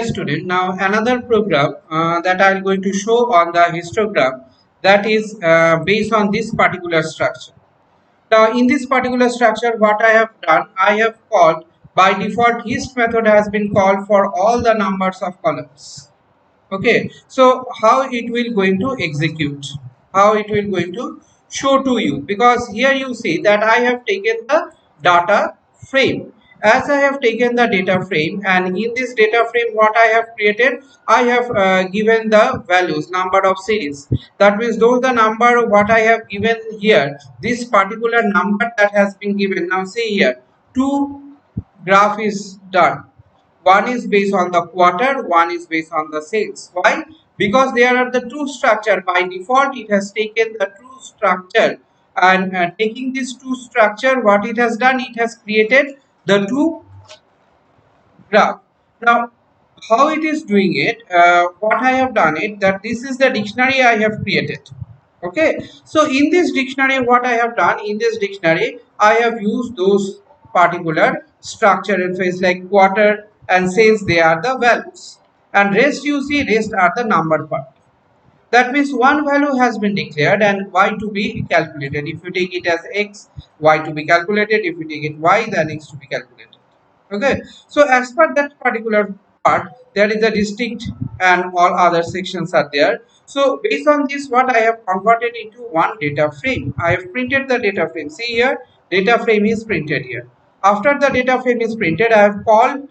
student, now another program that I'm going to show on the histogram, that is based on this particular structure. Now in this particular structure, what I have done, I have called by default hist method has been called for all the numbers of columns. Okay, so how it will going to execute, how it will going to show to you, because here you see that I have taken the data frame. As I have taken the data frame, and in this data frame what I have created, I have given the values, number of series. That means those the number what I have given here, this particular number that has been given. Now see here, two graph is done. One is based on the quarter, one is based on the sales. Why? Because there are the two structure. By default it has taken the two structure, and taking this two structure, what it has done, it has created the two graph. Now how it is doing it, what I have done it, that this is the dictionary I have created. Okay, so in this dictionary what I have done, in this dictionary I have used those particular structure and phrase like quarter and sales, they are the values, and rest you see, rest are the number part. That means one value has been declared and y to be calculated. If you take it as x, y to be calculated. If you take it y, then x to be calculated. Okay, so as per that particular part, there is a distinct and all other sections are there. So based on this, what I have converted into one data frame. I have printed the data frame. See here, data frame is printed here. After the data frame is printed, I have called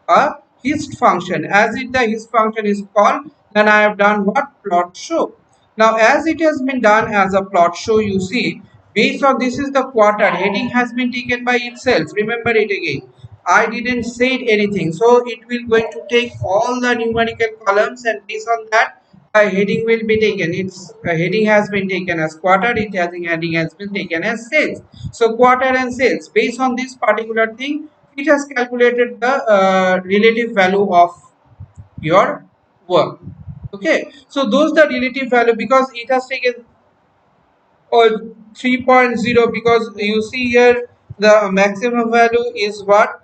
a hist function. As it the hist function is called, then I have done what? Plot show. Now as it has been done as a plot show, you see, based on this is the quarter, heading has been taken by itself. Remember it again, I didn't say anything, so it will going to take all the numerical columns, and based on that a heading will be taken. Its heading has been taken as quarter, it has heading has been taken as sales. So quarter and sales, based on this particular thing, it has calculated the relative value of your work. Okay, so those the relative value, because it has taken 3.0, because you see here the maximum value is what,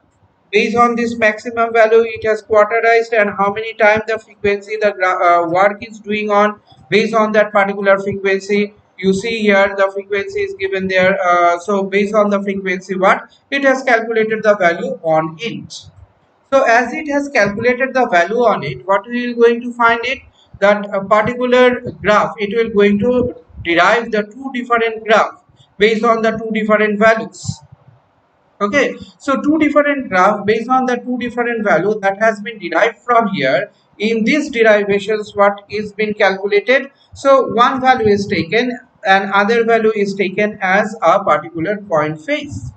based on this maximum value it has quarterized, and how many times the frequency the work is doing on, based on that particular frequency. You see here the frequency is given there, so based on the frequency what it has calculated the value on it. So as it has calculated the value on it, what we will going to find it, that a particular graph, it will going to derive the two different graph based on the two different values. Okay, so two different graph based on the two different value that has been derived from here. In these derivations, what is been calculated, so one value is taken and other value is taken as a particular point phase.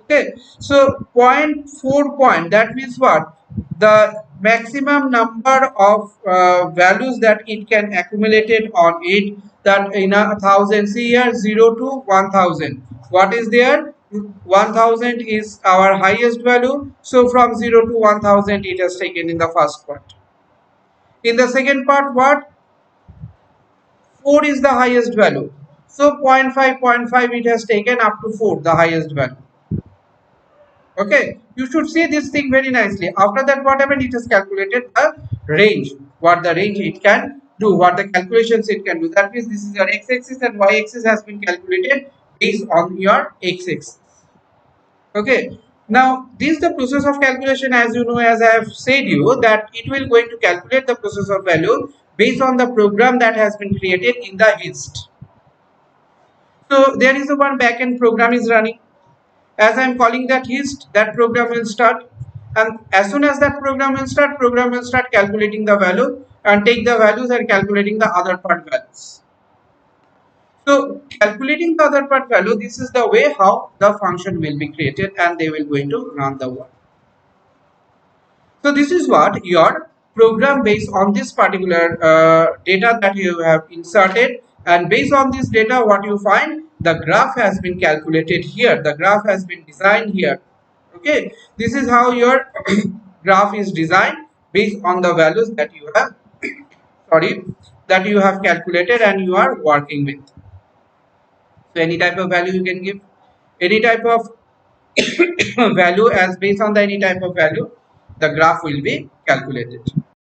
Okay, so 0.4 point, that means what, the maximum number of values that it can accumulated on it, that in a thousand. See here, 0 to 1000, what is there, 1000 is our highest value, so from 0 to 1000 it has taken in the first part. In the second part, what, 4 is the highest value, so 0.5 it has taken up to 4, the highest value. Okay, you should see this thing very nicely. After that, what happened, it has calculated the range, what the range it can do, what the calculations it can do. That means this is your x-axis and y-axis has been calculated based on your x-axis. Okay, now this is the process of calculation. As you know, as I have said you, that it will going to calculate the process of value based on the program that has been created in the hist. So there is a one backend program is running. As I am calling that hist, that program will start, and as soon as that program will start calculating the value and take the values and calculating the other part values. So calculating the other part value, this is the way how the function will be created and they will going to run the work. So this is what your program based on this particular data that you have inserted, and based on this data what you find, the graph has been calculated here, the graph has been designed here. Okay, this is how your graph is designed based on the values that you have sorry, that you have calculated and you are working with. So any type of value you can give, any type of value as based on the any type of value. the graph will be calculated.